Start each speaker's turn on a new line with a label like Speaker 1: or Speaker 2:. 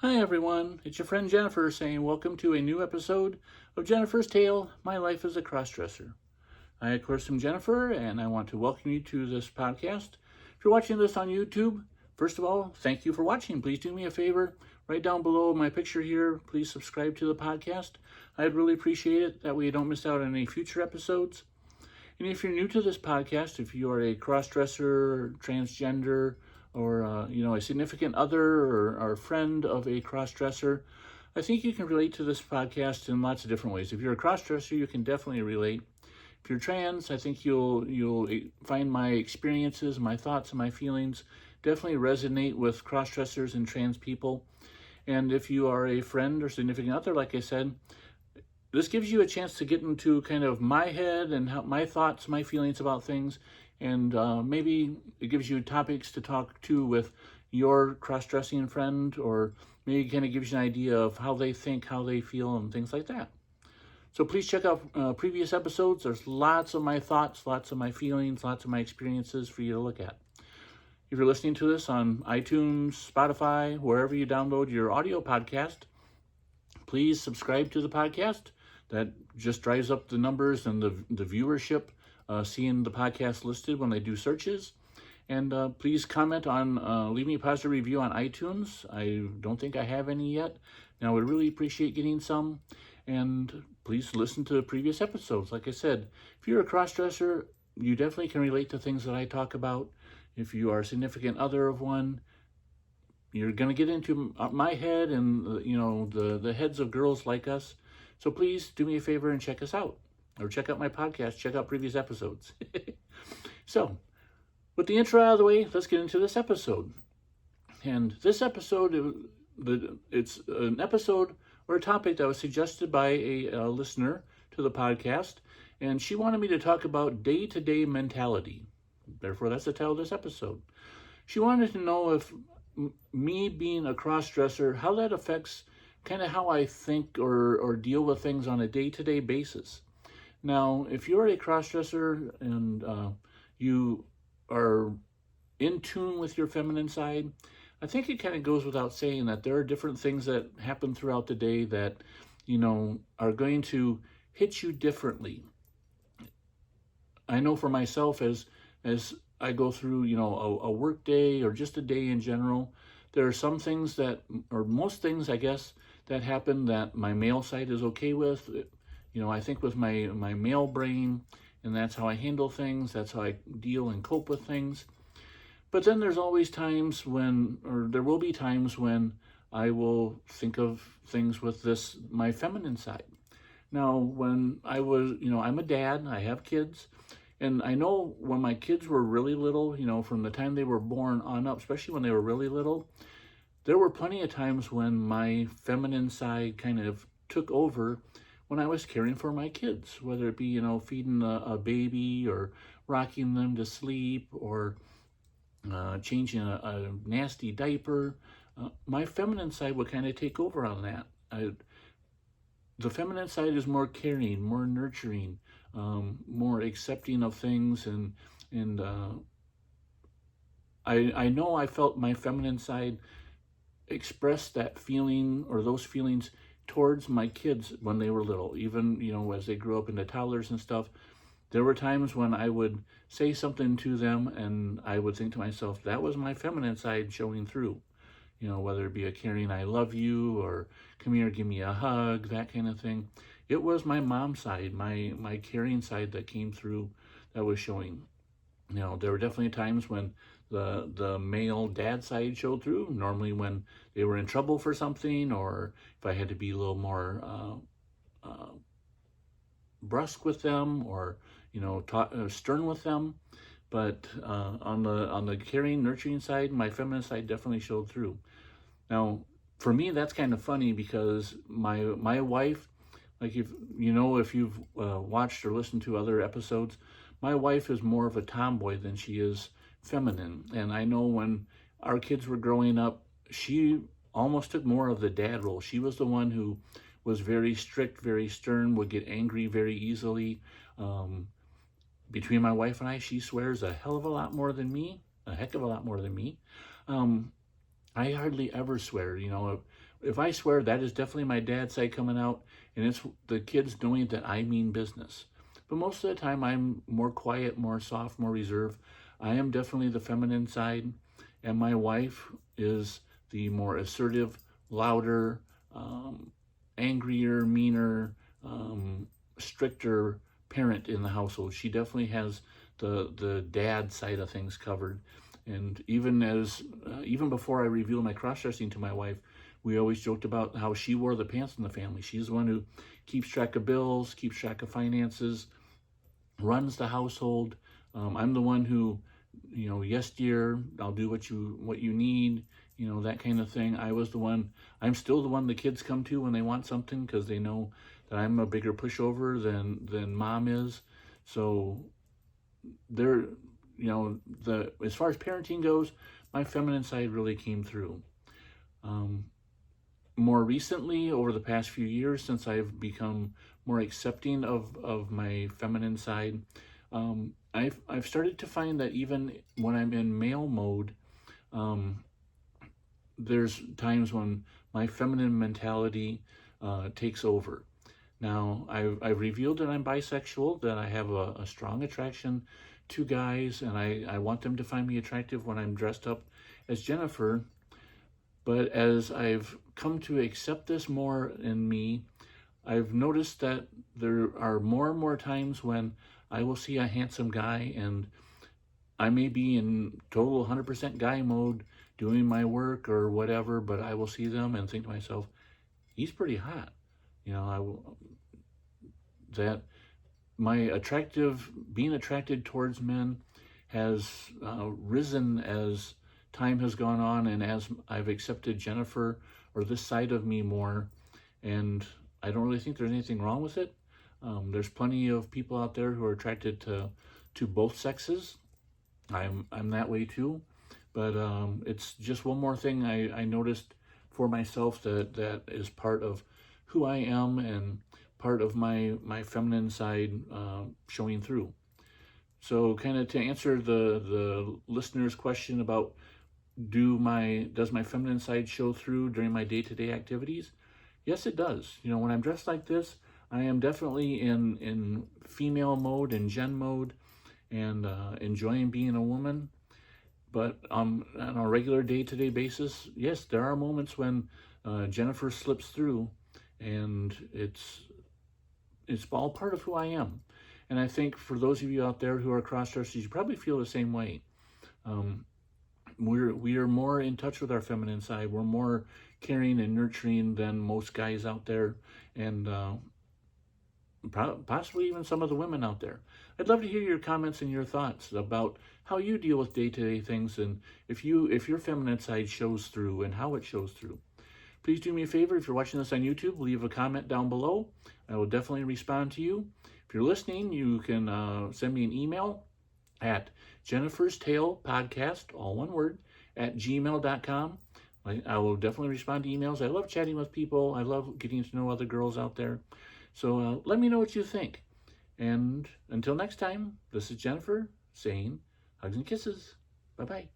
Speaker 1: Hi everyone, it's your friend Jennifer saying welcome to a new episode of Jennifer's Tale, My Life as a Crossdresser. I, of course, am Jennifer, and I want to welcome you to this podcast. If you're watching this on YouTube, first of all, thank you for watching. Please do me a favor, right down below my picture here, please subscribe to the podcast. I'd really appreciate it. That way you don't miss out on any future episodes. And if you're new to this podcast, if you are a crossdresser, transgender, or a significant other or a friend of a crossdresser, I think you can relate to this podcast in lots of different ways. If you're a crossdresser, you can definitely relate. If you're trans, I think you'll find my experiences, my thoughts, and my feelings definitely resonate with crossdressers and trans people. And if you are a friend or significant other, like I said, this gives you a chance to get into kind of my head and how, my thoughts, my feelings about things, and maybe it gives you topics to talk to with your cross-dressing friend, or maybe kind of gives you an idea of how they think, how they feel, and things like that. So please check out previous episodes. There's lots of my thoughts, lots of my feelings, lots of my experiences for you to look at. If you're listening to this on iTunes, Spotify, wherever you download your audio podcast, please subscribe to the podcast. That just drives up the numbers and the viewership, seeing the podcast listed when they do searches. And please comment on, leave me a positive review on iTunes. I don't think I have any yet. And I would really appreciate getting some. And please listen to the previous episodes. Like I said, if you're a crossdresser, you definitely can relate to things that I talk about. If you are a significant other of one, you're going to get into my head and, the heads of girls like us. So please do me a favor and check us out, or check out my podcast, check out previous episodes. So, with the intro out of the way, let's get into this episode. And this episode, it's an episode or a topic that was suggested by a listener to the podcast, and she wanted me to talk about day-to-day mentality. Therefore, that's the title of this episode. She wanted to know if me being a cross-dresser, how that affects kind of how I think or deal with things on a day-to-day basis. Now, if you're a cross-dresser and you are in tune with your feminine side, I think it kind of goes without saying that there are different things that happen throughout the day that, are going to hit you differently. I know for myself, as I go through, a work day or just a day in general, there are some things that, or most things, I guess, that happen that my male side is okay with. I think with my male brain, and that's how I handle things. That's how I deal and cope with things. But then there's always times when, or there will be times when I will think of things with my feminine side. Now, when I was, I'm a dad, I have kids, and I know when my kids were really little, from the time they were born on up, especially when they were really little, there were plenty of times when my feminine side kind of took over when I was caring for my kids, whether it be, feeding a baby or rocking them to sleep or changing a nasty diaper. My feminine side would kind of take over on that. The feminine side is more caring, more nurturing, more accepting of things, and I know I felt my feminine side express that feeling or those feelings towards my kids when they were little. Even, as they grew up into toddlers and stuff, there were times when I would say something to them and I would think to myself, that was my feminine side showing through. Whether it be a caring "I love you" or "come here, give me a hug," that kind of thing. It was my mom side, my caring side that came through, that was showing. There were definitely times when the male dad side showed through, normally when they were in trouble for something, or if I had to be a little more brusque with them, or stern with them. But on the caring, nurturing side, my feminine side definitely showed through. Now, for me, that's kind of funny because my wife, like if you've watched or listened to other episodes, my wife is more of a tomboy than she is feminine. And I know when our kids were growing up, she almost took more of the dad role. She was the one who was very strict, very stern, would get angry very easily. Between my wife and I, she swears a hell of a lot more than me, a heck of a lot more than me. I hardly ever swear. if I swear, that is definitely my dad's side coming out, and it's the kids knowing that I mean business. But most of the time, I'm more quiet, more soft, more reserved. I am definitely the feminine side, and my wife is the more assertive, louder, angrier, meaner, stricter parent in the household. She definitely has the dad side of things covered. And even before I revealed my cross-dressing to my wife, we always joked about how she wore the pants in the family. She's the one who keeps track of bills, keeps track of finances, runs the household. I'm the one who, yes, dear, I'll do what you need, that kind of thing. I'm still the one the kids come to when they want something, because they know that I'm a bigger pushover than mom is. So they're, as far as parenting goes, my feminine side really came through. More recently, over the past few years, since I've become more accepting of my feminine side, I've started to find that even when I'm in male mode, there's times when my feminine mentality takes over. Now, I've revealed that I'm bisexual, that I have a strong attraction to guys, and I want them to find me attractive when I'm dressed up as Jennifer. But as I've come to accept this more in me, I've noticed that there are more and more times when I will see a handsome guy, and I may be in total 100% guy mode doing my work or whatever, but I will see them and think to myself, he's pretty hot. That my being attracted towards men has risen as time has gone on, and as I've accepted Jennifer, or this side of me, more. And I don't really think there's anything wrong with it. There's plenty of people out there who are attracted to both sexes. I'm that way too. But it's just one more thing I noticed for myself that is part of who I am, and part of my feminine side showing through. So kind of to answer the listener's question about does my feminine side show through during my day-to-day activities? Yes, it does. When I'm dressed like this, I am definitely in female mode and Jen mode, and enjoying being a woman. But on a regular day-to-day basis, yes, there are moments when Jennifer slips through, and it's all part of who I am. And I think for those of you out there who are cross-dressers, you probably feel the same way. We are more in touch with our feminine side. We're more caring and nurturing than most guys out there, and possibly even some of the women out there. I'd love to hear your comments and your thoughts about how you deal with day-to-day things, and if your feminine side shows through and how it shows through. Please do me a favor, if you're watching this on YouTube, leave a comment down below. I will definitely respond to you. If you're listening, you can send me an email at Jennifer's Tale Podcast, all one word, at gmail.com. I will definitely respond to emails. I love chatting with people. I love getting to know other girls out there. So let me know what you think. And until next time, this is Jennifer saying hugs and kisses. Bye-bye.